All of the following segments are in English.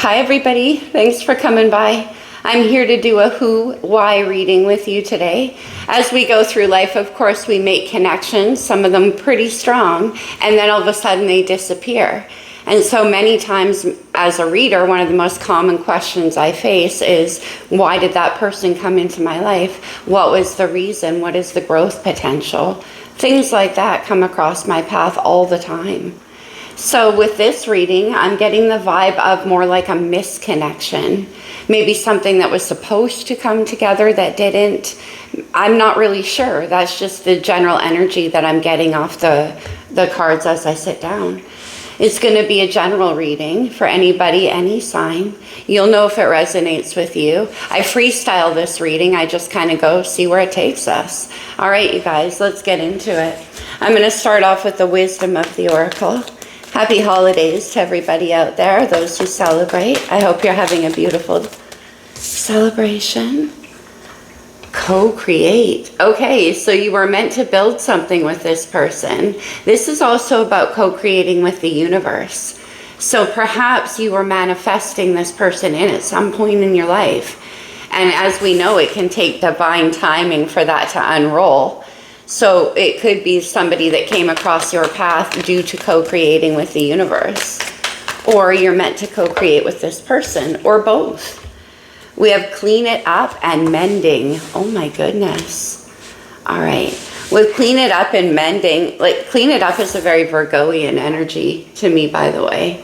Hi everybody, thanks for coming by. I'm here to do a who, why reading with you today. As we go through life, of course, we make connections, some of them pretty strong, and then all of a sudden they disappear. And so many times as a reader, one of the most common questions I face is, why did that person come into my life? What was the reason? What is the growth potential? Things like that come across my path all the time. So with this reading, I'm getting the vibe of more like a misconnection. Maybe something that was supposed to come together that didn't. I'm not really sure. That's just the general energy that I'm getting off the cards as I sit down. It's going to be a general reading for anybody, any sign. You'll know if it resonates with you. I freestyle this reading. I just kind of go see where it takes us. All right, you guys, let's get into it. I'm going to start off with the wisdom of the oracle. Happy holidays to everybody out there, those who celebrate. I hope you're having a beautiful celebration. Co-create. Okay, so you were meant to build something with this person. This is also about co-creating with the universe. So perhaps you were manifesting this person in at some point in your life. And as we know, it can take divine timing for that to unroll. So it could be somebody that came across your path due to co-creating with the universe. Or you're meant to co-create with this person, or both. We have clean it up and mending. Oh my goodness. All right. With clean it up and mending, like clean it up is a very Virgoian energy to me, by the way.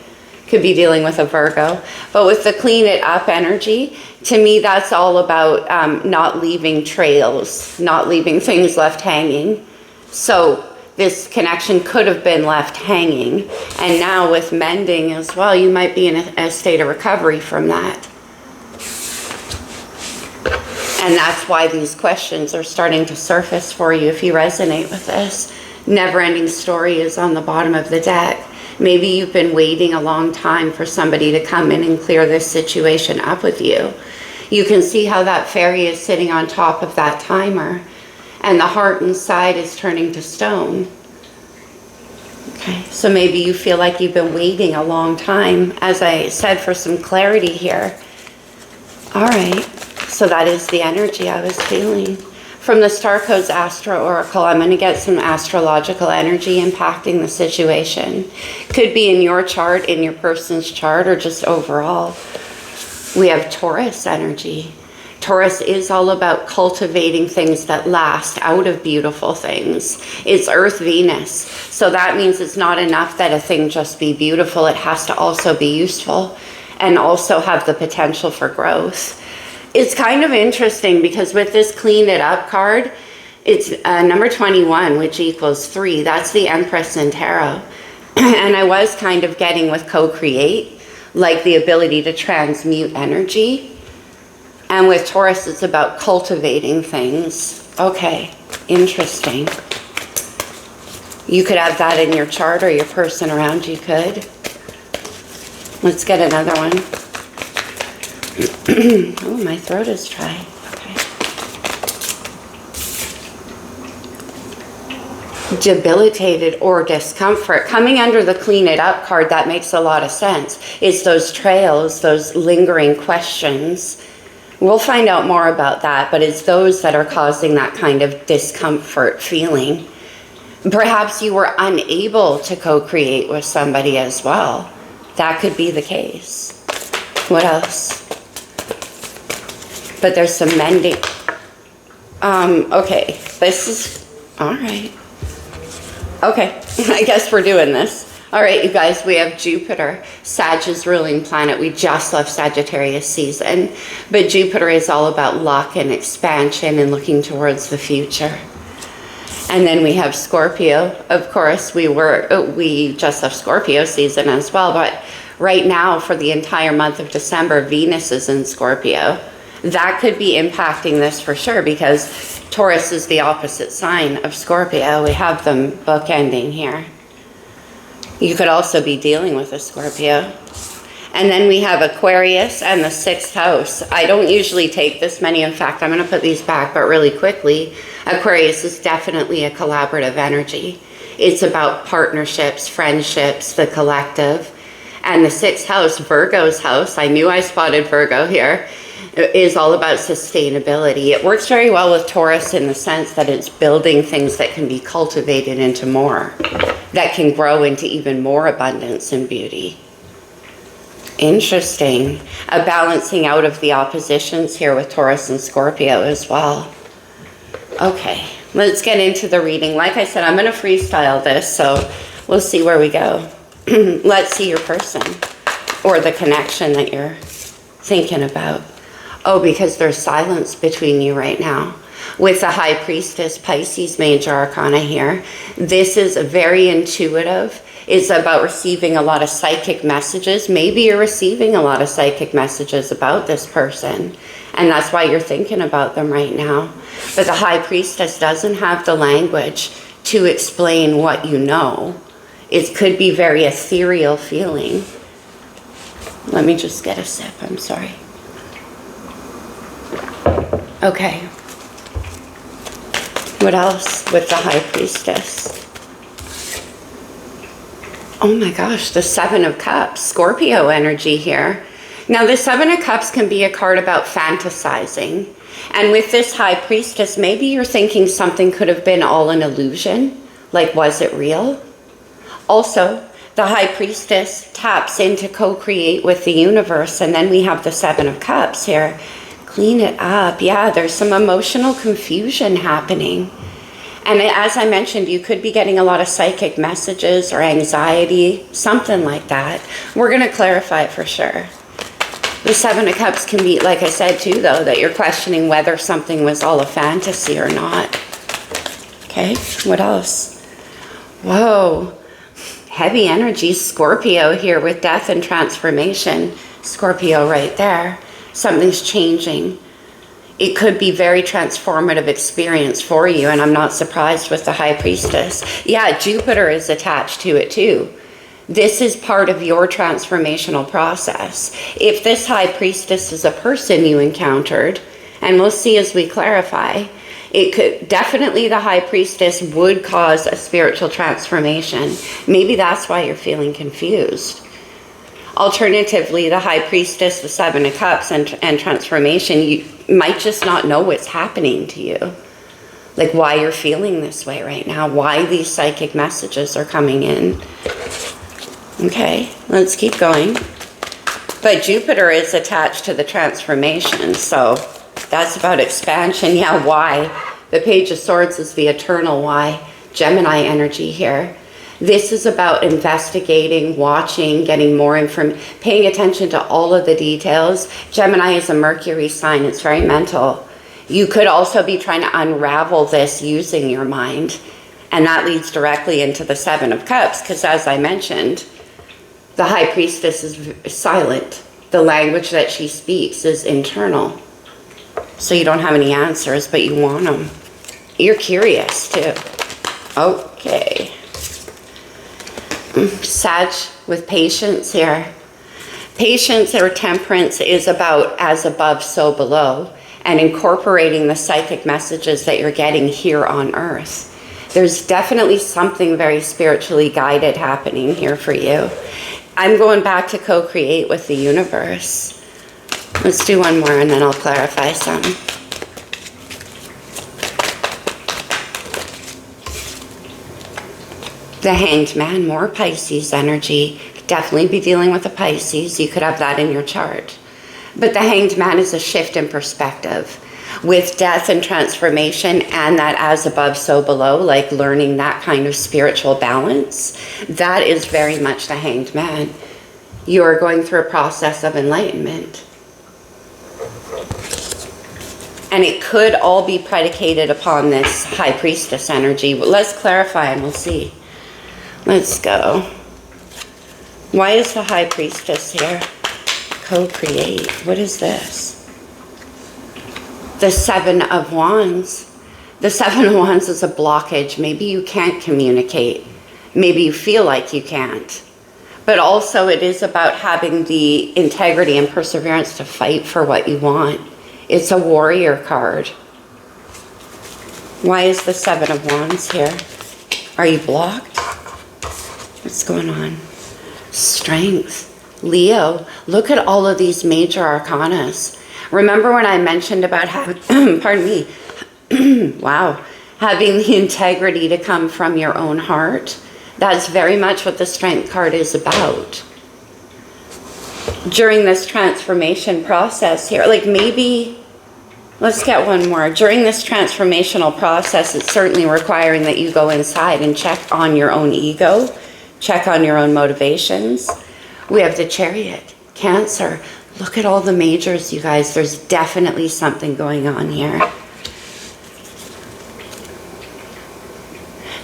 Could be dealing with a Virgo. But with the clean it up energy, to me, that's all about not leaving trails, not leaving things left hanging. So this connection could have been left hanging. And now with mending as well, you might be in a state of recovery from that. And that's why these questions are starting to surface for you if you resonate with this. Never-ending story is on the bottom of the deck. Maybe you've been waiting a long time for somebody to come in and clear this situation up with you. You can see how that fairy is sitting on top of that timer, and the heart inside is turning to stone. Okay, so maybe you feel like you've been waiting a long time, as I said, for some clarity here. All right, so that is the energy I was feeling. From the Star Codes Astro Oracle, I'm going to get some astrological energy impacting the situation. Could be in your chart, in your person's chart, or just overall. We have Taurus energy. Taurus is all about cultivating things that last out of beautiful things. It's Earth Venus. So that means it's not enough that a thing just be beautiful. It has to also be useful and also have the potential for growth. It's kind of interesting because with this clean it up card, it's number 21, which equals 3. That's the Empress in Tarot. And I was kind of getting with co-create, like the ability to transmute energy. And with Taurus, it's about cultivating things. Okay, interesting. You could have that in your chart, or your person around you could. Let's get another one. Oh, my throat is dry. Okay. Debilitated or discomfort. Coming under the clean it up card, that makes a lot of sense. It's those trails, those lingering questions. We'll find out more about that, but it's those that are causing that kind of discomfort feeling. Perhaps you were unable to co-create with somebody as well. That could be the case. What else? But there's some mending. Okay, this is, all right. Okay, I guess we're doing this. All right, you guys, we have Jupiter, Sag's ruling planet. We just left Sagittarius season, but Jupiter is all about luck and expansion and looking towards the future. And then we have Scorpio. Of course, we just left Scorpio season as well, but right now for the entire month of December, Venus is in Scorpio. That could be impacting this for sure because Taurus is the opposite sign of Scorpio. We have them bookending here. You could also be dealing with a Scorpio. And then we have Aquarius and the 6th house. I don't usually take this many. In fact, I'm going to put these back, but really quickly. Aquarius is definitely a collaborative energy. It's about partnerships, friendships, the collective. And the 6th house, Virgo's house, I knew I spotted Virgo here, is all about sustainability. It works very well with Taurus in the sense that it's building things that can be cultivated into more, that can grow into even more abundance and beauty. Interesting. A balancing out of the oppositions here with Taurus and Scorpio as well. Okay, let's get into the reading. Like I said, I'm going to freestyle this, so we'll see where we go. Let's see your person or the connection that you're thinking about. Oh, because there's silence between you right now. With the High Priestess, Pisces Major Arcana here, this is very intuitive. It's about receiving a lot of psychic messages. Maybe you're receiving a lot of psychic messages about this person, and that's why you're thinking about them right now. But the High Priestess doesn't have the language to explain what you know. It could be very ethereal feeling. Let me just get a sip, I'm sorry. Okay. What else with the High Priestess? Oh my gosh, the 7 of Cups, Scorpio energy here. Now the 7 of Cups can be a card about fantasizing. And with this High Priestess, maybe you're thinking something could have been all an illusion. Like, was it real? Also, the High Priestess taps in to co-create with the universe. And then we have the 7 of Cups here. Clean it up. Yeah, there's some emotional confusion happening. And as I mentioned, you could be getting a lot of psychic messages or anxiety, something like that. We're going to clarify it for sure. The 7 of Cups can be, like I said too, though, that you're questioning whether something was all a fantasy or not. Okay, what else? Whoa, heavy energy, Scorpio here with death and transformation. Scorpio right there. Something's changing. It could be very transformative experience for you, and I'm not surprised with the High Priestess. Yeah, Jupiter is attached to it too. This is part of your transformational process. If this High Priestess is a person you encountered, and we'll see as we clarify, it could definitely, the High Priestess would cause a spiritual transformation. Maybe that's why you're feeling confused. Alternatively, the High Priestess, the 7 of Cups, and transformation, you might just not know what's happening to you. Like why you're feeling this way right now, why these psychic messages are coming in. Okay, let's keep going. But Jupiter is attached to the transformation, so that's about expansion. Yeah, why? The Page of Swords is the eternal why. Gemini energy here. This is about investigating, watching, getting more information, paying attention to all of the details. Gemini is a Mercury sign. It's very mental. You could also be trying to unravel this using your mind. And that leads directly into the 7 of Cups, because as I mentioned, the High Priestess is silent. The language that she speaks is internal. So you don't have any answers, but you want them. You're curious too. Okay. Sag with patience here. Patience or temperance is about as above, so below, and incorporating the psychic messages that you're getting here on earth. There's definitely something very spiritually guided happening here for you. I'm going back to co-create with the universe. Let's do one more and then I'll clarify some. The Hanged Man, more Pisces energy. Definitely be dealing with a Pisces. You could have that in your chart. But the Hanged Man is a shift in perspective. With death and transformation and that as above, so below, like learning that kind of spiritual balance, that is very much the Hanged Man. You are going through a process of enlightenment. And it could all be predicated upon this High Priestess energy. Let's clarify and we'll see. Let's go. Why is the High Priestess here? Co-create. What is this? The 7 of Wands. The 7 of Wands is a blockage. Maybe you can't communicate. Maybe you feel like you can't. But also it is about having the integrity and perseverance to fight for what you want. It's a warrior card. Why is the 7 of Wands here? Are you blocked? What's going on? Strength. Leo, look at all of these major arcanas. Remember when I mentioned about how, pardon me, wow, having the integrity to come from your own heart? That's very much what the Strength card is about. During this transformation process here, like maybe, let's get one more. During this transformational process, it's certainly requiring that you go inside and check on your own ego, check on your own motivations. We have the Chariot, Cancer. Look at all the majors, you guys. There's definitely something going on here.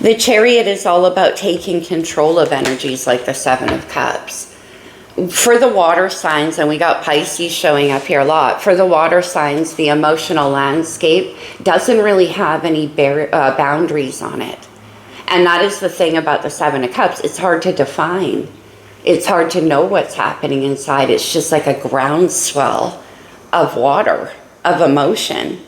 The Chariot is all about taking control of energies like the Seven of Cups. For the water signs, and we got Pisces showing up here a lot, for the water signs, the emotional landscape doesn't really have any boundaries on it. And that is the thing about the Seven of Cups. It's hard to define. It's hard to know what's happening inside. It's just like a groundswell of water, of emotion.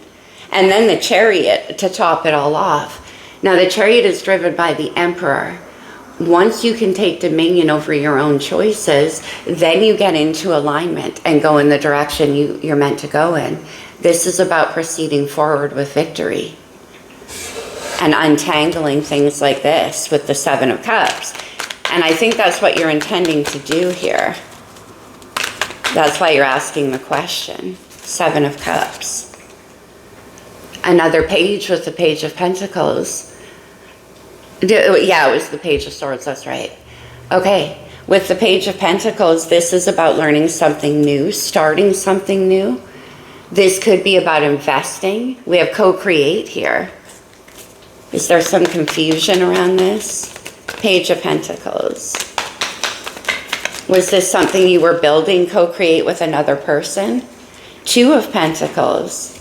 And then the Chariot to top it all off. Now, the Chariot is driven by the Emperor. Once you can take dominion over your own choices, then you get into alignment and go in the direction you're meant to go in. This is about proceeding forward with victory and untangling things like this with the Seven of Cups. And I think that's what you're intending to do here. That's why you're asking the question. Seven of Cups. Another page with the Page of Pentacles. Yeah, it was the Page of Swords, that's right. Okay, with the Page of Pentacles, this is about learning something new, starting something new. This could be about investing. We have co-create here. Is there some confusion around this? Page of Pentacles. Was this something you were building, co-create with another person? Two of Pentacles.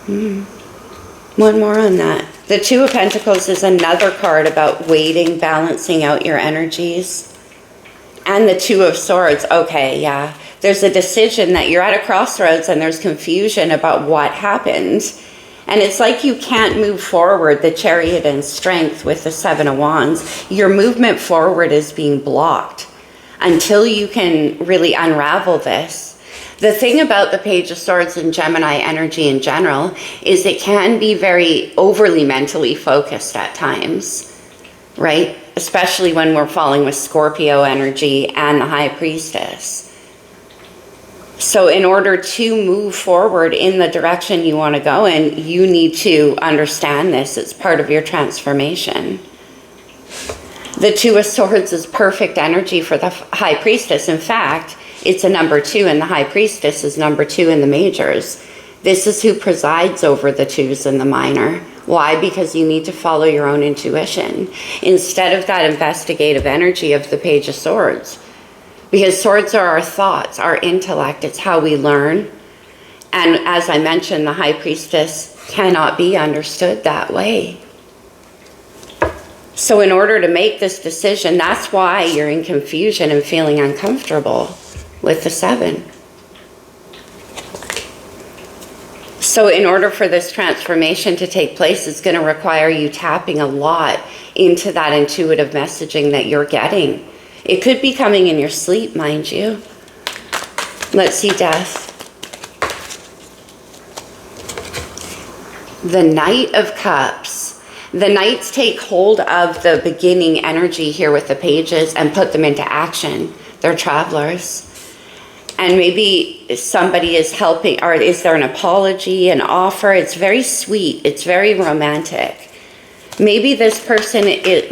One more on that. The Two of Pentacles is another card about waiting, balancing out your energies. And the Two of Swords, okay, yeah. There's a decision that you're at a crossroads and there's confusion about what happened. And it's like you can't move forward, the Chariot and Strength with the Seven of Wands. Your movement forward is being blocked until you can really unravel this. The thing about the Page of Swords and Gemini energy in general is it can be very overly mentally focused at times, right? Especially when we're falling with Scorpio energy and the High Priestess. So in order to move forward in the direction you want to go in, you need to understand this. It's part of your transformation. The Two of Swords is perfect energy for the High Priestess. In fact, it's a number 2, and the High Priestess is number 2 in the majors. This is who presides over the twos and the minor. Why? Because you need to follow your own intuition instead of that investigative energy of the Page of Swords. Because swords are our thoughts, our intellect. It's how we learn. And as I mentioned, the High Priestess cannot be understood that way. So in order to make this decision, that's why you're in confusion and feeling uncomfortable with the 7. So in order for this transformation to take place, it's going to require you tapping a lot into that intuitive messaging that you're getting. It could be coming in your sleep, mind you. Let's see, Death. The Knight of Cups. The Knights take hold of the beginning energy here with the pages and put them into action. They're travelers. And maybe somebody is helping, or is there an apology, an offer? It's very sweet. It's very romantic. Maybe this person,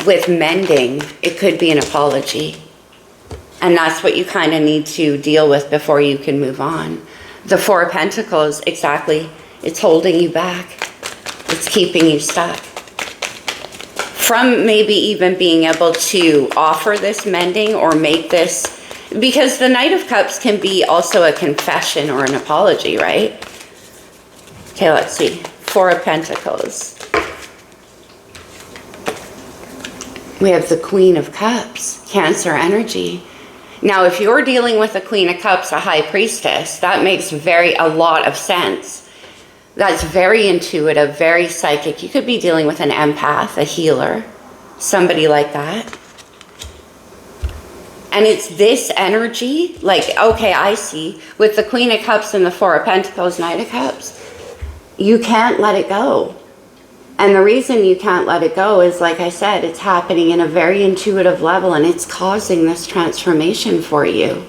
with mending, it could be an apology. And that's what you kind of need to deal with before you can move on. The Four of Pentacles, exactly. It's holding you back. It's keeping you stuck. From maybe even being able to offer this mending or make this, because the Knight of Cups can be also a confession or an apology, right? Okay, let's see. Four of Pentacles. We have the Queen of Cups, Cancer energy. Now, if you're dealing with a Queen of Cups, a High Priestess, that makes a lot of sense. That's very intuitive, very psychic. You could be dealing with an empath, a healer, somebody like that. And it's this energy, like, okay, I see, with the Queen of Cups and the Four of Pentacles, Knight of Cups, you can't let it go. And the reason you can't let it go is, like I said, it's happening in a very intuitive level, and it's causing this transformation for you.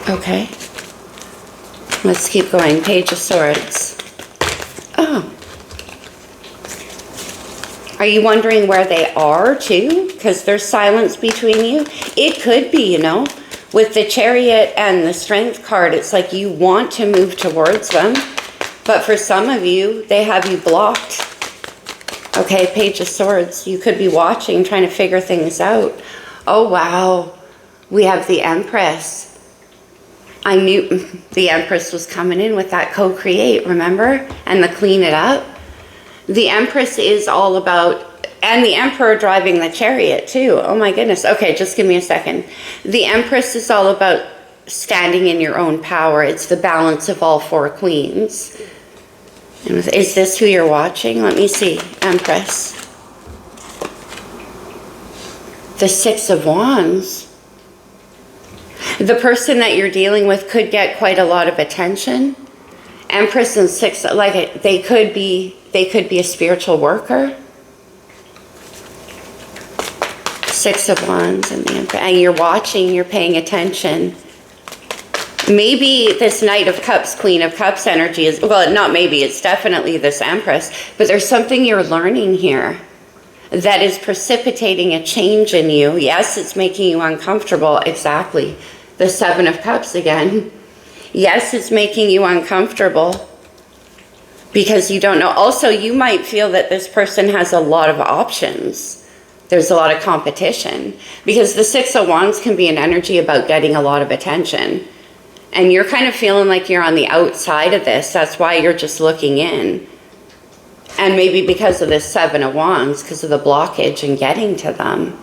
Okay. Let's keep going. Page of Swords. Oh. Are you wondering where they are too? Because there's silence between you. It could be, you know, with the Chariot and the Strength card, it's like you want to move towards them. But for some of you, they have you blocked. Okay, Page of Swords. You could be watching, trying to figure things out. Oh, wow. We have the Empress. I knew the Empress was coming in with that co-create, remember? And the clean it up. The Empress is all about, and the Emperor driving the Chariot too. Oh my goodness. Okay, just give me a second. The Empress is all about standing in your own power. It's the balance of all four queens. And is this who you're watching? Let me see. Empress. The Six of Wands. The person that you're dealing with could get quite a lot of attention. Empress and Six, like they could be a spiritual worker. Six of Wands and the Empress, and you're watching, you're paying attention. Maybe this Knight of Cups, Queen of Cups energy is, well, not maybe, it's definitely this Empress, but there's something you're learning here that is precipitating a change in you. Yes, it's making you uncomfortable. Exactly. The Seven of Cups again. Yes, it's making you uncomfortable because you don't know. Also, you might feel that this person has a lot of options. There's a lot of competition because the Six of Wands can be an energy about getting a lot of attention. And you're kind of feeling like you're on the outside of this. That's why you're just looking in. And maybe because of this Seven of Wands, because of the blockage in getting to them.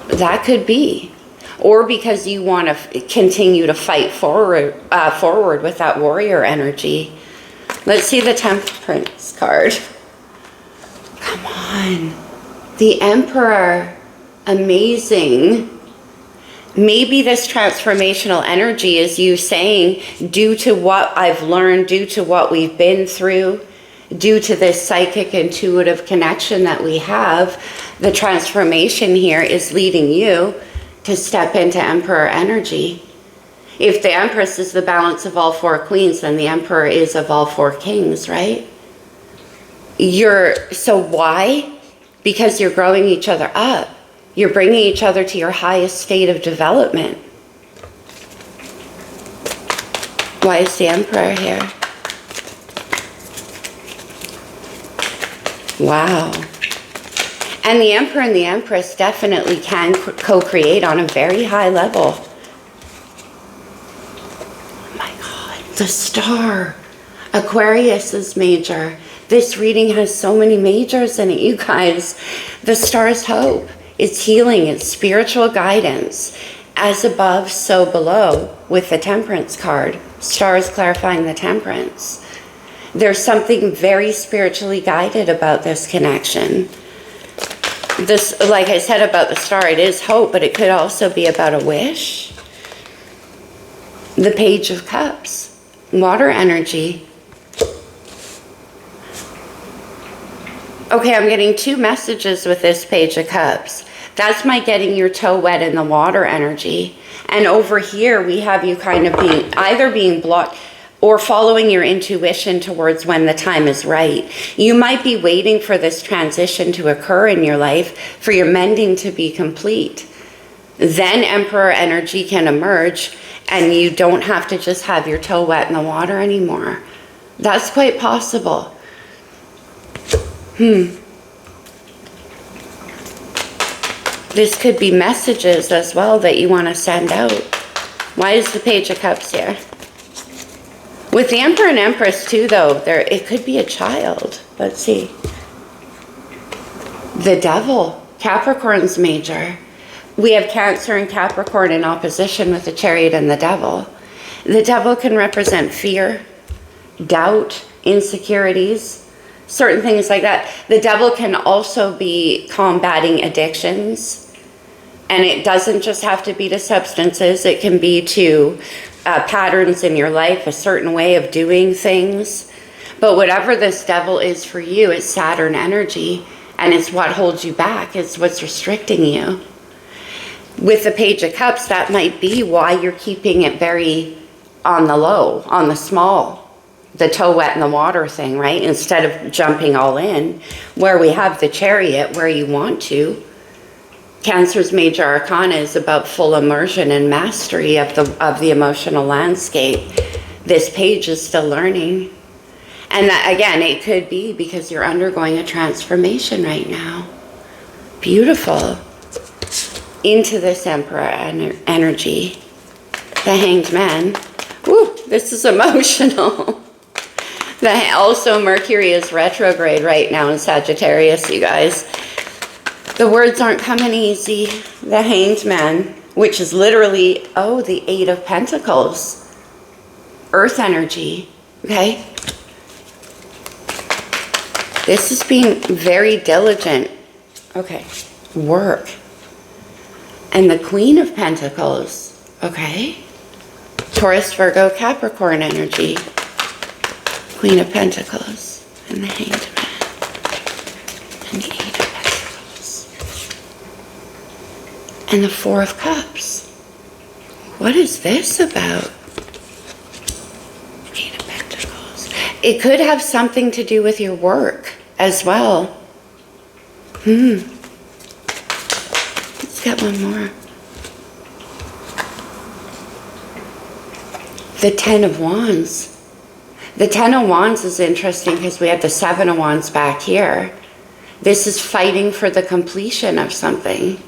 That could be. Or because you want to continue to fight forward with that warrior energy. Let's see the Temperance card. Come on. The Emperor. Amazing. Maybe this transformational energy is you saying, due to what I've learned, due to what we've been through, due to this psychic intuitive connection that we have, the transformation here is leading you to step into Emperor energy. If the Empress is the balance of all four queens, then the Emperor is of all four kings, right? So why? Because you're growing each other up. You're bringing each other to your highest state of development. Why is the Emperor here? Wow. And the Emperor and the Empress definitely can co-create on a very high level. Oh my God, the Star. Aquarius is major. This reading has so many majors in it, you guys. The Star's hope. It's healing, it's spiritual guidance. As above, so below, with the Temperance card. Star is clarifying the Temperance. There's something very spiritually guided about this connection. This, like I said about the Star, it is hope, but it could also be about a wish. The Page of Cups, water energy. Okay, I'm getting two messages with this Page of Cups. That's my getting your toe wet in the water energy. And over here, we have you kind of either being blocked or following your intuition towards when the time is right. You might be waiting for this transition to occur in your life, for your mending to be complete. Then Emperor energy can emerge and you don't have to just have your toe wet in the water anymore. That's quite possible. This could be messages as well that you want to send out. Why is the Page of Cups here? With the Emperor and Empress too, though, it could be a child. Let's see. The Devil, Capricorn's major. We have Cancer and Capricorn in opposition with the Chariot and the Devil. The Devil can represent fear, doubt, insecurities, certain things like that. The devil can also be combating addictions, and it doesn't just have to be to substances. It can be to patterns in your life, a certain way of doing things. But whatever this devil is for you, it's Saturn energy, and it's what holds you back. It's what's restricting you. With the Page of Cups, that might be why you're keeping it very on the low, on the small, the toe wet in the water thing, right? Instead of jumping all in, where we have the Chariot, where you want to. Cancer's major arcana is about full immersion and mastery of the emotional landscape. This page is still learning. And that, again, it could be because you're undergoing a transformation right now. Beautiful. Into this Emperor energy. The Hanged Man. Woo, this is emotional. Also, Mercury is retrograde right now in Sagittarius, you guys. The words aren't coming easy. The Hanged Man, which is literally, the Eight of Pentacles. Earth energy, okay? This is being very diligent. Okay, work. And the Queen of Pentacles, okay? Taurus, Virgo, Capricorn energy. Queen of Pentacles and the Hanged Man and the Eight of Pentacles and the Four of Cups. What is this about? Eight of Pentacles. It could have something to do with your work as well. Let's get one more. The Ten of Wands. The Ten of Wands is interesting because we have the Seven of Wands back here. This is fighting for the completion of something.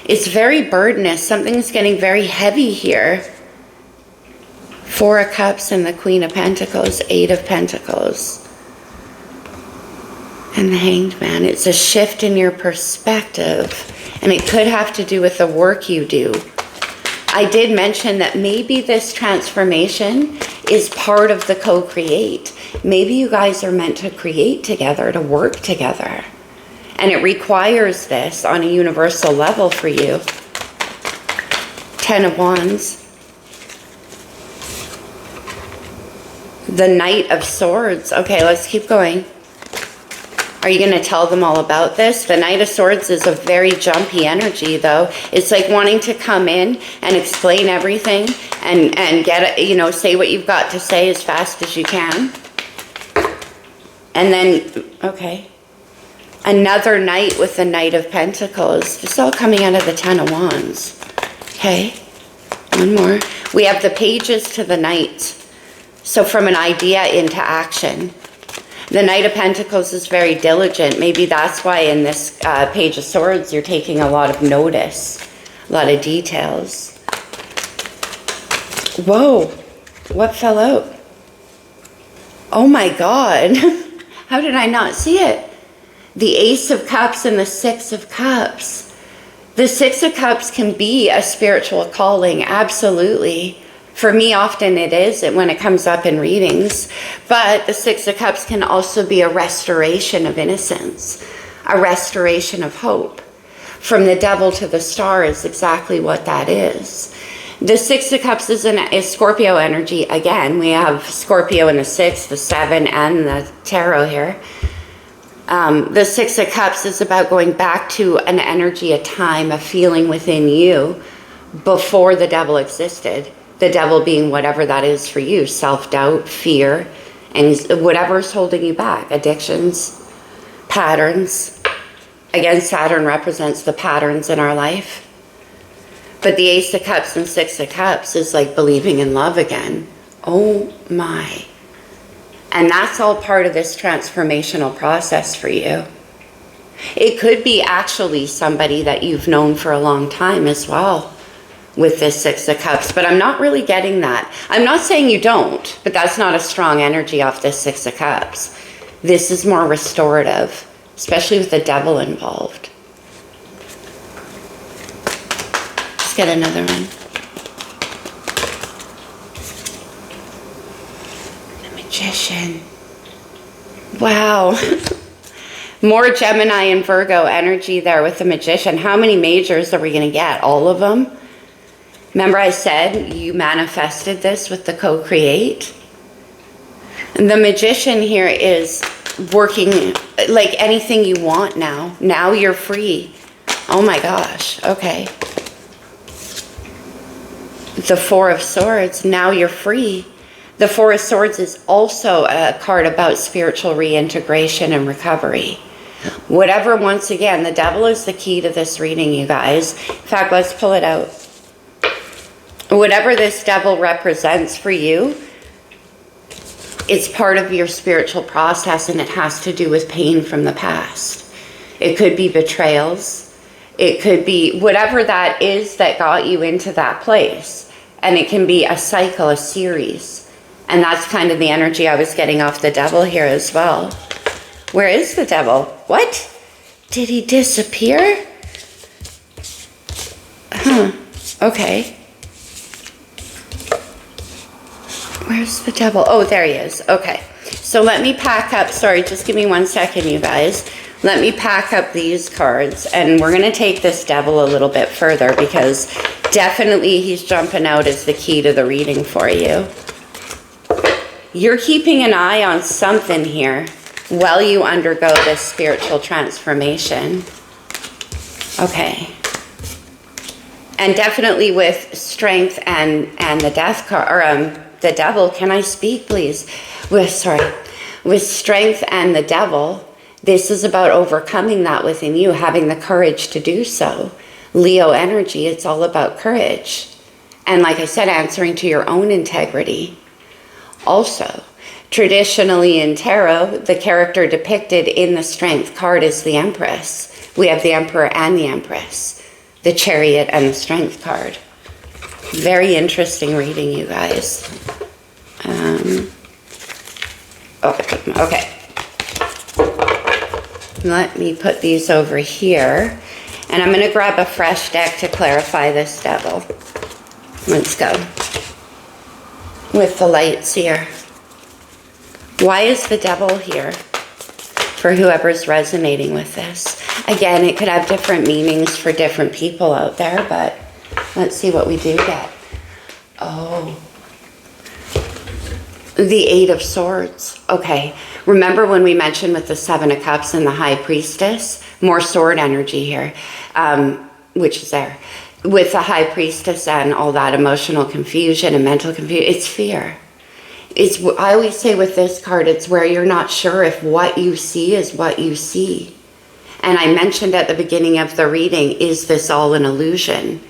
It's very burdenous. Something's getting very heavy here. Four of Cups and the Queen of Pentacles, Eight of Pentacles. And the Hanged Man. It's a shift in your perspective. And it could have to do with the work you do. I did mention that maybe this transformation is part of the co-create. Maybe you guys are meant to create together, to work together. And it requires this on a universal level for you. Ten of Wands. The Knight of Swords. Okay, let's keep going. Are you going to tell them all about this? The Knight of Swords is a very jumpy energy, though. It's like wanting to come in and explain everything and get it, say what you've got to say as fast as you can. And then, okay. Another Knight with the Knight of Pentacles. This is all coming out of the Ten of Wands. Okay. One more. We have the Pages to the Knights. So from an idea into action. The Knight of Pentacles is very diligent. Maybe that's why in this Page of Swords you're taking a lot of notice, a lot of details. Whoa, what fell out? Oh my God, how did I not see it? The Ace of Cups and the Six of Cups. The Six of Cups can be a spiritual calling, absolutely. For me, often it is when it comes up in readings. But the Six of Cups can also be a restoration of innocence, a restoration of hope. From the Devil to the Star is exactly what that is. The Six of Cups is Scorpio energy. Again, we have Scorpio in the 6, the 7, and the tarot here. The Six of Cups is about going back to an energy, a time, a feeling within you before the devil existed. The devil being whatever that is for you, self-doubt, fear, and whatever's holding you back, addictions, patterns. Again, Saturn represents the patterns in our life. But the Ace of Cups and Six of Cups is like believing in love again. Oh my. And that's all part of this transformational process for you. It could be actually somebody that you've known for a long time as well with this Six of Cups, but I'm not really getting that. I'm not saying you don't, but that's not a strong energy off this Six of Cups. This is more restorative, especially with the devil involved. Let's get another one. The Magician. Wow. More Gemini and Virgo energy there with the Magician. How many majors are we going to get? All of them? Remember I said you manifested this with the co-create? And the Magician here is working like anything you want now. Now you're free. Oh my gosh. Okay. The Four of Swords. Now you're free. The Four of Swords is also a card about spiritual reintegration and recovery. Whatever, once again, the devil is the key to this reading, you guys. In fact, let's pull it out. Whatever this devil represents for you, it's part of your spiritual process, and it has to do with pain from the past. It could be betrayals. It could be whatever that is that got you into that place. And it can be a cycle, a series. And that's kind of the energy I was getting off the devil here as well. Where is the devil? What? Did he disappear? Huh. Okay. Where's the devil? Oh, there he is. Okay. So let me pack up. Sorry, just give me 1 second, you guys. Let me pack up these cards, and we're going to take this devil a little bit further, because definitely he's jumping out as the key to the reading for you. You're keeping an eye on something here while you undergo this spiritual transformation. Okay. And definitely with strength and the death card, or the devil, can I speak, please? With strength and the devil, this is about overcoming that within you, having the courage to do so. Leo energy, it's all about courage. And like I said, answering to your own integrity. Also, traditionally in tarot, the character depicted in the strength card is the Empress. We have the Emperor and the Empress, the Chariot and the Strength card. Very interesting reading, you guys. Okay. Let me put these over here. And I'm going to grab a fresh deck to clarify this devil. Let's go. With the lights here. Why is the devil here? For whoever's resonating with this. Again, it could have different meanings for different people out there, but let's see what we do get. Oh. The Eight of Swords. Okay. Remember when we mentioned with the Seven of Cups and the High Priestess? More sword energy here, which is there. With the High Priestess and all that emotional confusion and mental confusion, it's fear. I always say with this card, it's where you're not sure if what you see is what you see. And I mentioned at the beginning of the reading, is this all an illusion?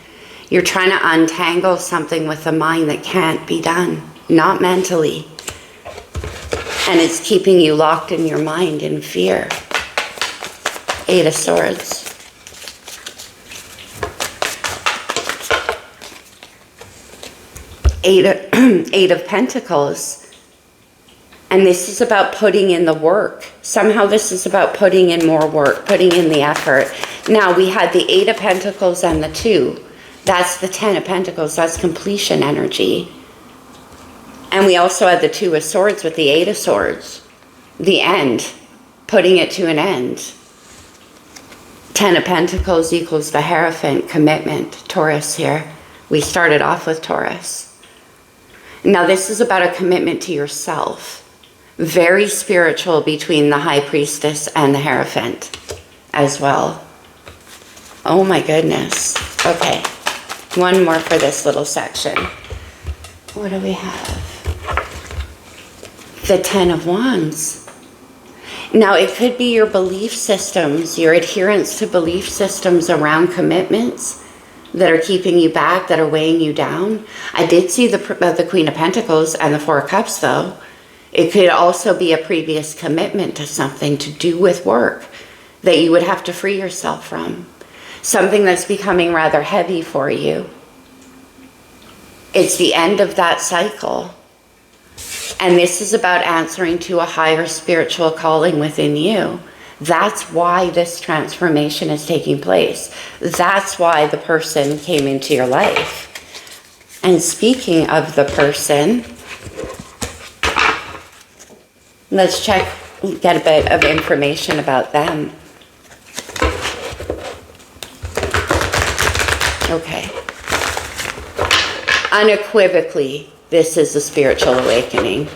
You're trying to untangle something with the mind that can't be done, not mentally. And it's keeping you locked in your mind in fear. Eight of Swords. Eight of Pentacles. And this is about putting in the work. Somehow this is about putting in more work, putting in the effort. Now we had the Eight of Pentacles and the Two. That's the Ten of Pentacles. That's completion energy. And we also had the Two of Swords with the Eight of Swords. The end. Putting it to an end. Ten of Pentacles equals the Hierophant, commitment. Taurus here. We started off with Taurus. Now this is about a commitment to yourself. Very spiritual between the High Priestess and the Hierophant as well. Oh my goodness. Okay. One more for this little section. What do we have? The Ten of Wands. Now it could be your belief systems, your adherence to belief systems around commitments that are keeping you back, that are weighing you down. I did see the Queen of Pentacles and the Four of Cups though. It could also be a previous commitment to something to do with work that you would have to free yourself from. Something that's becoming rather heavy for you. It's the end of that cycle. And this is about answering to a higher spiritual calling within you. That's why this transformation is taking place. That's why the person came into your life. And speaking of the person, let's check get a bit of information about them. Okay. Unequivocally, this is a spiritual awakening.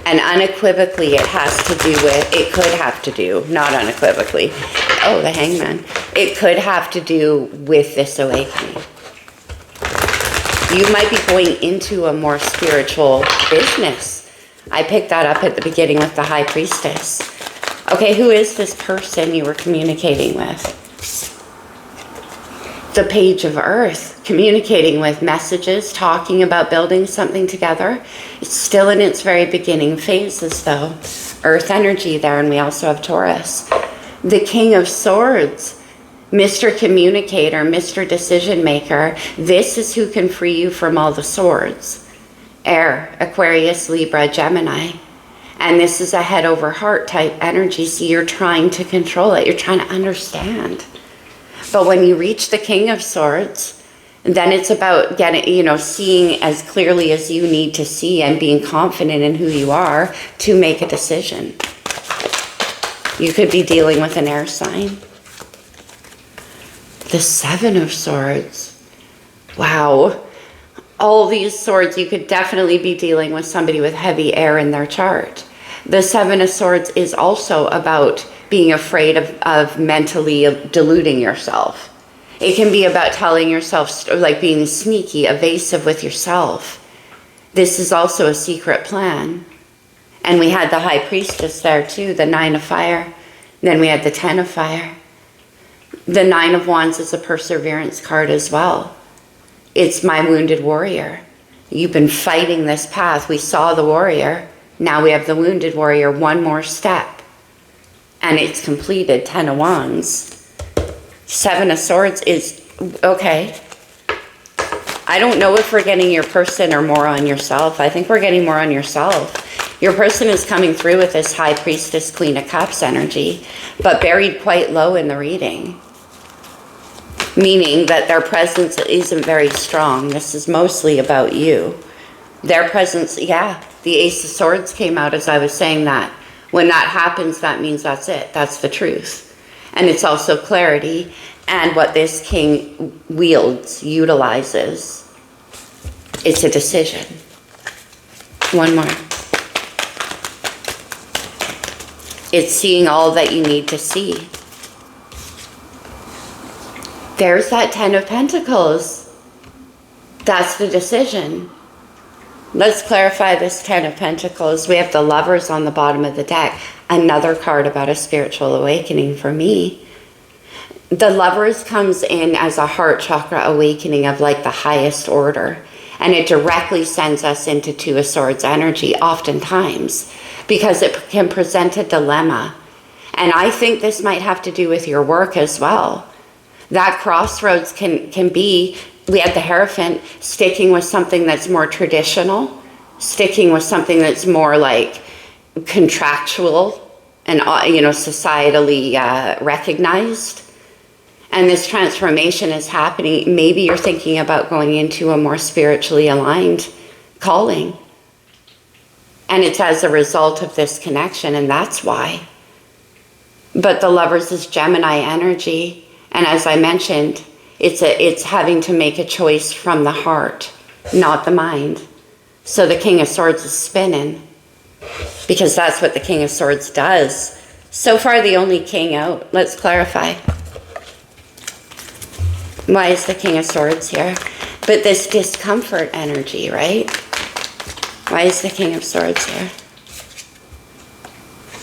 And unequivocally, it has to do with, it could have to do, not unequivocally. Oh, the hangman. It could have to do with this awakening. You might be going into a more spiritual business. I picked that up at the beginning with the high priestess. Okay, who is this person you were communicating with? The page of earth, communicating with messages, talking about building something together. It's still in its very beginning phases though. Earth energy there, and we also have Taurus. The King of Swords, Mr. Communicator, Mr. Decision Maker. This is who can free you from all the swords. Air, Aquarius, Libra, Gemini. And this is a head over heart type energy, so you're trying to control it. You're trying to understand. But when you reach the King of Swords, then it's about getting, seeing as clearly as you need to see and being confident in who you are to make a decision. You could be dealing with an air sign. The Seven of Swords. Wow. All these swords, you could definitely be dealing with somebody with heavy air in their chart. The Seven of Swords is also about being afraid of mentally deluding yourself. It can be about telling yourself, like being sneaky, evasive with yourself. This is also a secret plan. And we had the High Priestess there too, the Nine of Fire. Then we had the Ten of Fire. The Nine of Wands is a perseverance card as well. It's my wounded warrior. You've been fighting this path. We saw the warrior. Now we have the wounded warrior. One more step. And it's completed. Ten of Wands. Seven of Swords is, okay. I don't know if we're getting your person or more on yourself. I think we're getting more on yourself. Your person is coming through with this High Priestess, Queen of Cups energy, but buried quite low in the reading. Meaning that their presence isn't very strong. This is mostly about you. Their presence, yeah, the Ace of Swords came out as I was saying that. When that happens, that means that's it. That's the truth. And it's also clarity. And what this king wields, utilizes, it's a decision. One more. It's seeing all that you need to see. There's that Ten of Pentacles. That's the decision. Let's clarify this Ten of Pentacles. We have the Lovers on the bottom of the deck. Another card about a spiritual awakening for me. The Lovers comes in as a heart chakra awakening of like the highest order. And it directly sends us into Two of Swords energy oftentimes because it can present a dilemma. And I think this might have to do with your work as well. That crossroads can be, we had the Hierophant, sticking with something that's more traditional, sticking with something that's more like contractual and, societally recognized. And this transformation is happening. Maybe you're thinking about going into a more spiritually aligned calling. And it's as a result of this connection, and that's why. But the Lovers is Gemini energy. And as I mentioned, it's having to make a choice from the heart, not the mind. So the King of Swords is spinning because that's what the King of Swords does. So far, the only king out. Let's clarify. Why is the King of Swords here? But this discomfort energy, right? Why is the King of Swords here?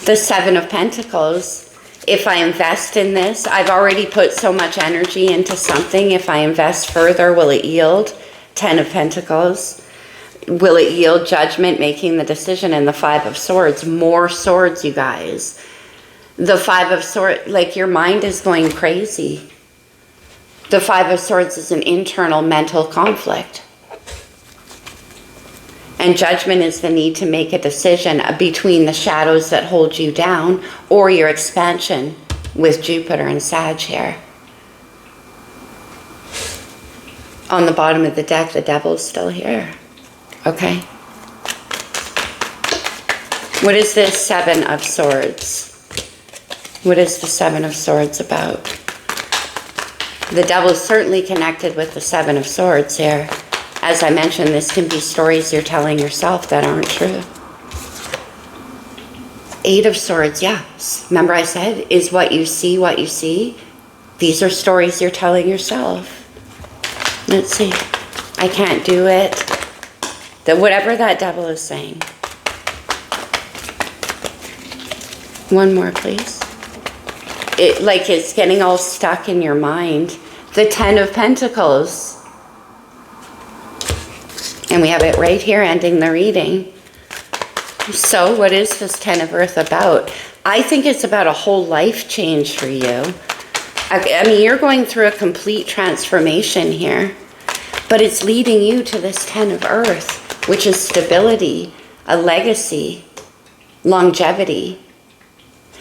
The Seven of Pentacles. If I invest in this, I've already put so much energy into something. If I invest further, will it yield? Ten of Pentacles. Will it yield judgment, making the decision? And the Five of Swords. More swords, you guys. The Five of Swords, like your mind is going crazy. The Five of Swords is an internal mental conflict. And judgment is the need to make a decision between the shadows that hold you down or your expansion with Jupiter and Sag here. On the bottom of the deck, the Devil's still here. Okay. What is this Seven of Swords? What is the Seven of Swords about? The devil is certainly connected with the Seven of Swords here. As I mentioned, this can be stories you're telling yourself that aren't true. Eight of Swords, yes. Remember I said, is what you see what you see? These are stories you're telling yourself. Let's see. I can't do it. Whatever that devil is saying. One more, please. It's getting all stuck in your mind. The Ten of Pentacles. And we have it right here ending the reading. So what is this Ten of Earth about? I think it's about a whole life change for you. I mean, you're going through a complete transformation here. But it's leading you to this Ten of Earth, which is stability, a legacy, longevity.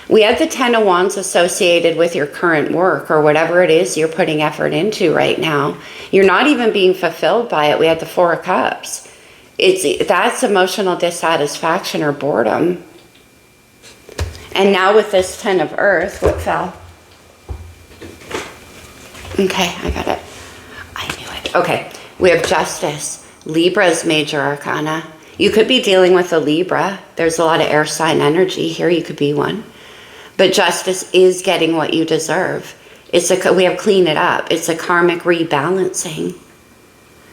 We have the Ten of Wands associated with your current work or whatever it is you're putting effort into right now. You're not even being fulfilled by it. We had the Four of Cups. That's emotional dissatisfaction or boredom. And now with this Ten of Earth, what fell? Okay, I got it. I knew it. Okay, we have Justice. Libra's major arcana. You could be dealing with a Libra. There's a lot of air sign energy here. You could be one. But Justice is getting what you deserve. We have clean it up. It's a karmic rebalancing.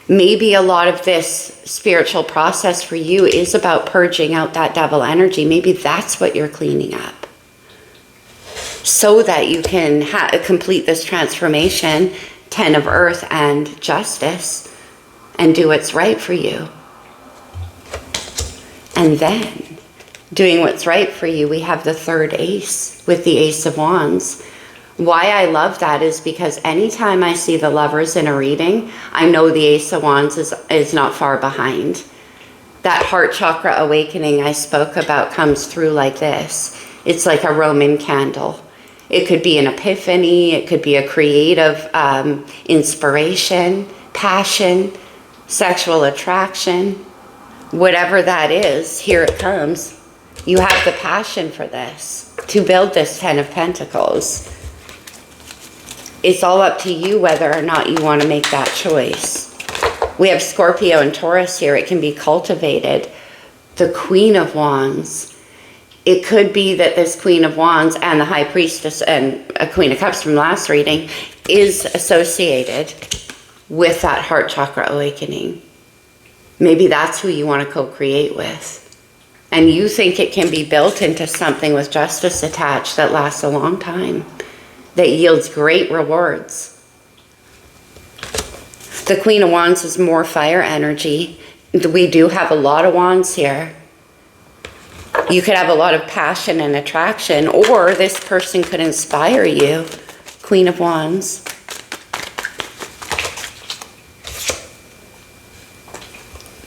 Maybe a lot of this spiritual process for you is about purging out that devil energy. Maybe that's what you're cleaning up. So that you can complete this transformation, Ten of Earth and Justice, and do what's right for you. And then, doing what's right for you, we have the third ace with the Ace of Wands. Why I love that is because anytime I see the Lovers in a reading, I know the Ace of Wands is not far behind. That heart chakra awakening I spoke about comes through like this. It's like a Roman candle. It could be an epiphany. It could be a creative inspiration, passion, sexual attraction. Whatever that is, here it comes. You have the passion for this, to build this Ten of Pentacles. It's all up to you whether or not you want to make that choice. We have Scorpio and Taurus here. It can be cultivated. The Queen of Wands. It could be that this Queen of Wands and the High Priestess and a Queen of Cups from last reading is associated with that heart chakra awakening. Maybe that's who you want to co-create with. And you think it can be built into something with Justice attached that lasts a long time, that yields great rewards. The Queen of Wands is more fire energy. We do have a lot of wands here. You could have a lot of passion and attraction, or this person could inspire you. Queen of Wands.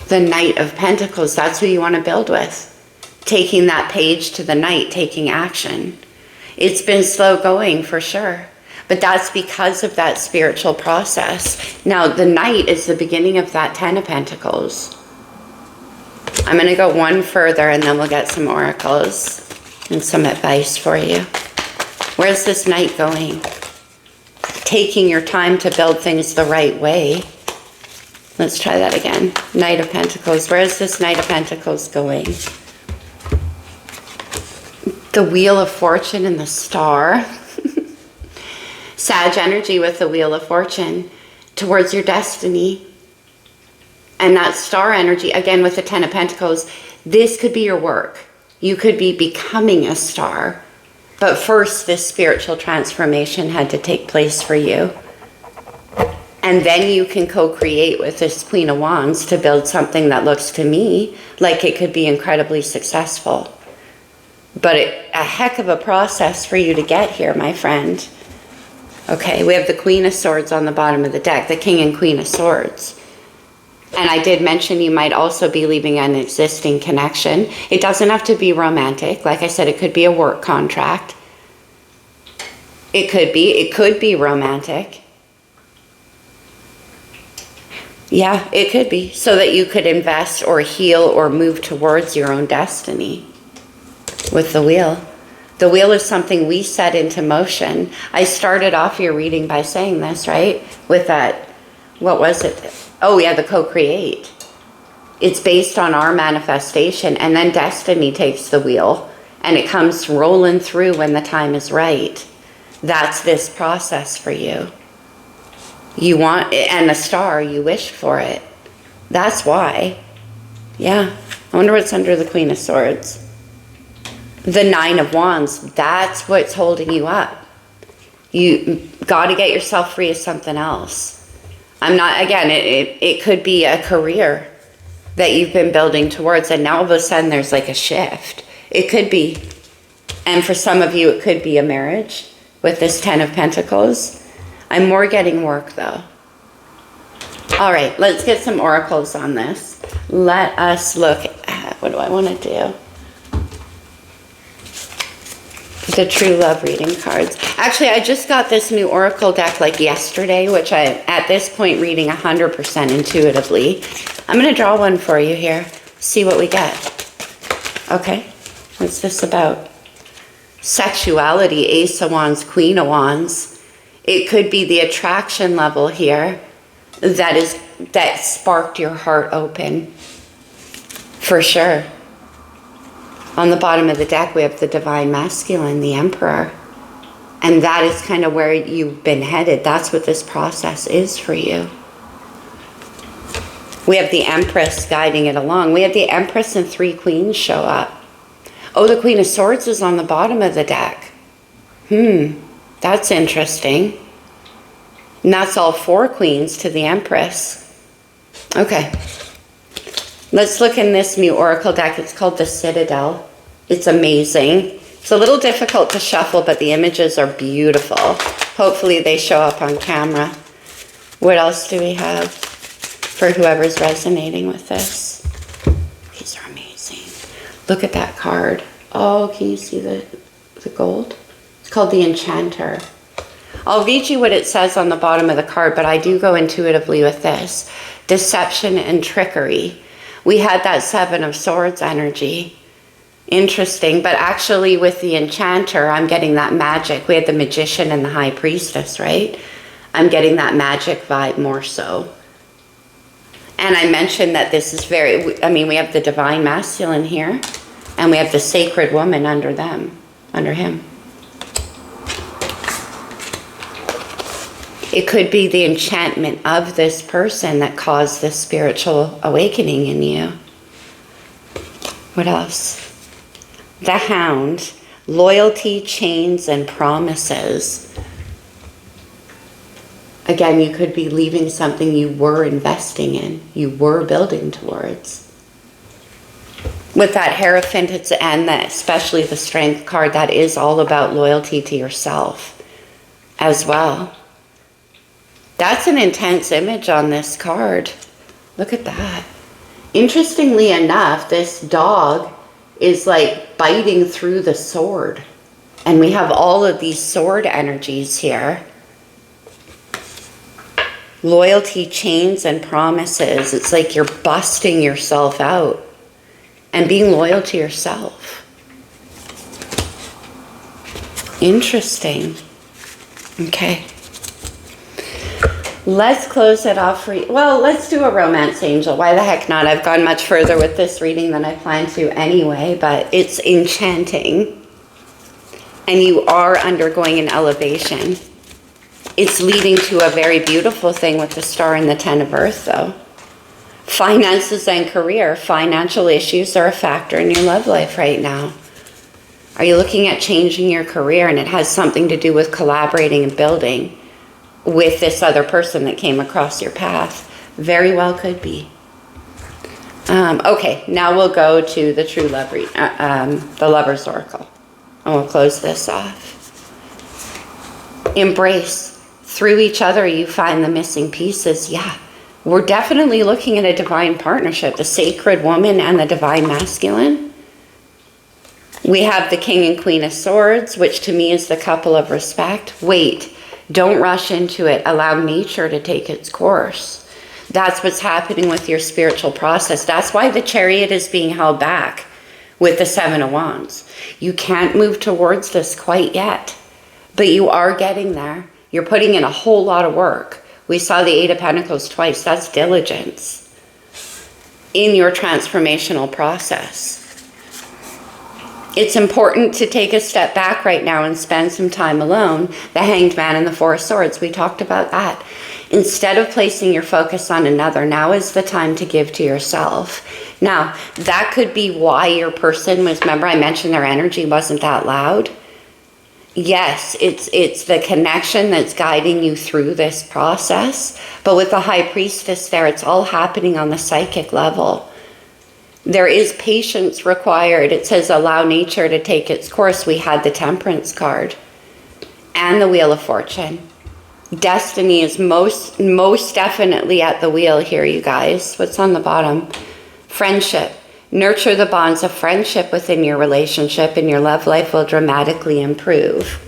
The Knight of Pentacles, that's who you want to build with. Taking that page to the Knight, taking action. It's been slow going for sure, but that's because of that spiritual process. Now, the Knight is the beginning of that Ten of Pentacles. I'm going to go one further and then we'll get some oracles and some advice for you. Where's this Knight going? Taking your time to build things the right way. Let's try that again. Knight of Pentacles. Where is this Knight of Pentacles going? The Wheel of Fortune and the Star. Sag energy with the Wheel of Fortune towards your destiny. And that Star energy, again with the Ten of Pentacles, this could be your work. You could be becoming a star. But first, this spiritual transformation had to take place for you. And then you can co-create with this Queen of Wands to build something that looks to me like it could be incredibly successful. But a heck of a process for you to get here, my friend. Okay, we have the Queen of Swords on the bottom of the deck, the King and Queen of Swords. And I did mention you might also be leaving an existing connection. It doesn't have to be romantic. Like I said, it could be a work contract. It could be romantic. Yeah, it could be. So that you could invest or heal or move towards your own destiny. with the wheel. The wheel is something we set into motion. I started off your reading by saying this, right? With that, what was it? Oh yeah, the co-create. It's based on our manifestation, and then destiny takes the wheel and it comes rolling through when the time is right. That's this process for you. You want, and a star, you wished for it. That's why. Yeah. I wonder what's under the Queen of Swords. The Nine of Wands. That's what's holding you up. You got to get yourself free of something else. I'm not, again, it could be a career that you've been building towards, and now all of a sudden there's like a shift. It could be, and for some of you it could be a marriage with this Ten of Pentacles. I'm more getting work though. All right, let's get some oracles on this. Let us look at, what do I want to do? The true love reading cards. Actually, I just got this new oracle deck like yesterday, which I, at this point, reading 100% intuitively. I'm going to draw one for you here. See what we get. Okay. What's this about? Sexuality, Ace of Wands, Queen of Wands. It could be the attraction level here that sparked your heart open. For sure. On the bottom of the deck, we have the Divine Masculine, the Emperor. And that is kind of where you've been headed. That's what this process is for you. We have the Empress guiding it along. We have the Empress and 3 Queens show up. Oh, the Queen of Swords is on the bottom of the deck. That's interesting. And that's all 4 Queens to the Empress. Okay. Let's look in this new oracle deck. It's called the Citadel. It's amazing. It's a little difficult to shuffle, but the images are beautiful. Hopefully they show up on camera. What else do we have for whoever's resonating with this? These are amazing. Look at that card. Oh, can you see the gold? It's called the Enchanter. I'll read you what it says on the bottom of the card, but I do go intuitively with this. Deception and trickery. We had that 7 of Swords energy. Interesting, but actually with the Enchanter, I'm getting that magic. We had the Magician and the High Priestess, right? I'm getting that magic vibe more so. And I mentioned that this is very, I mean, we have the Divine Masculine here, and we have the Sacred Woman under them, under him. It could be the enchantment of this person that caused this spiritual awakening in you. What else? The Hound, loyalty, chains, and promises. Again, you could be leaving something you were investing in, you were building towards. With that Hierophant, and especially the Strength card, that is all about loyalty to yourself as well. That's an intense image on this card. Look at that. Interestingly enough, this dog is like biting through the sword. And we have all of these sword energies here. Loyalty, chains, and promises. It's like you're busting yourself out and being loyal to yourself. Interesting. Okay. Let's close it off for you. Well, let's do a romance angel. Why the heck not? I've gone much further with this reading than I planned to anyway, but it's enchanting. And you are undergoing an elevation. It's leading to a very beautiful thing with the Star and the 10 of Earth, though. Finances and career. Financial issues are a factor in your love life right now. Are you looking at changing your career? And it has something to do with collaborating and building with this other person that came across your path. Very well could be. Okay, now we'll go to the true love read, the Lover's Oracle. And we'll close this off. Embrace. Through each other, you find the missing pieces. Yeah, we're definitely looking at a divine partnership. The Sacred Woman and the Divine Masculine. We have the King and Queen of Swords, which to me is the couple of respect. Wait. Don't rush into it. Allow nature to take its course. That's what's happening with your spiritual process. That's why the Chariot is being held back. with the Seven of Wands. You can't move towards this quite yet, but you are getting there. You're putting in a whole lot of work. We saw the Eight of Pentacles twice. That's diligence in your transformational process. It's important to take a step back right now and spend some time alone. The Hanged Man and the Four of Swords, we talked about that. Instead of placing your focus on another, now is the time to give to yourself. Now, that could be why your person was, remember I mentioned their energy wasn't that loud? Yes, it's the connection that's guiding you through this process. But with the High Priestess there, it's all happening on the psychic level. There is patience required. It says allow nature to take its course. We had the Temperance card and the Wheel of Fortune. Destiny is most definitely at the wheel here, you guys. What's on the bottom? Friendship. Nurture the bonds of friendship within your relationship and your love life will dramatically improve.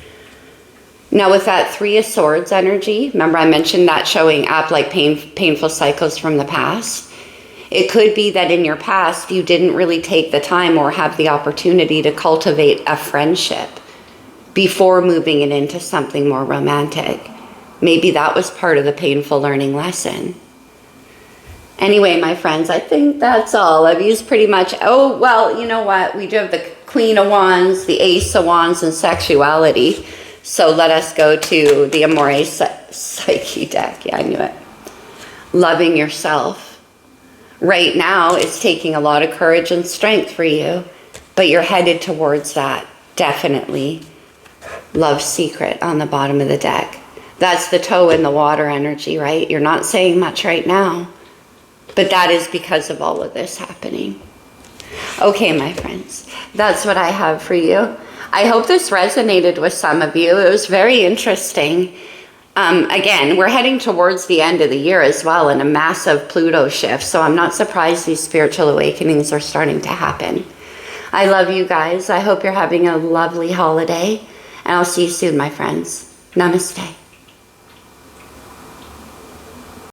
Now with that Three of Swords energy, remember I mentioned that showing up like painful cycles from the past. It could be that in your past, you didn't really take the time or have the opportunity to cultivate a friendship before moving it into something more romantic. Maybe that was part of the painful learning lesson. Anyway, my friends, I think that's all. I've used pretty much, oh, well, you know what? We do have the Queen of Wands, the Ace of Wands, and sexuality. So let us go to the Amore Psyche deck. Yeah, I knew it. Loving yourself. Right now, it's taking a lot of courage and strength for you, but you're headed towards that, definitely. Love's Secret on the bottom of the deck. That's the toe in the water energy, right? You're not saying much right now, but that is because of all of this happening. Okay, my friends, that's what I have for you. I hope this resonated with some of you. It was very interesting. Again, we're heading towards the end of the year as well in a massive Pluto shift, so I'm not surprised these spiritual awakenings are starting to happen. I love you guys. I hope you're having a lovely holiday, and I'll see you soon, my friends. Namaste.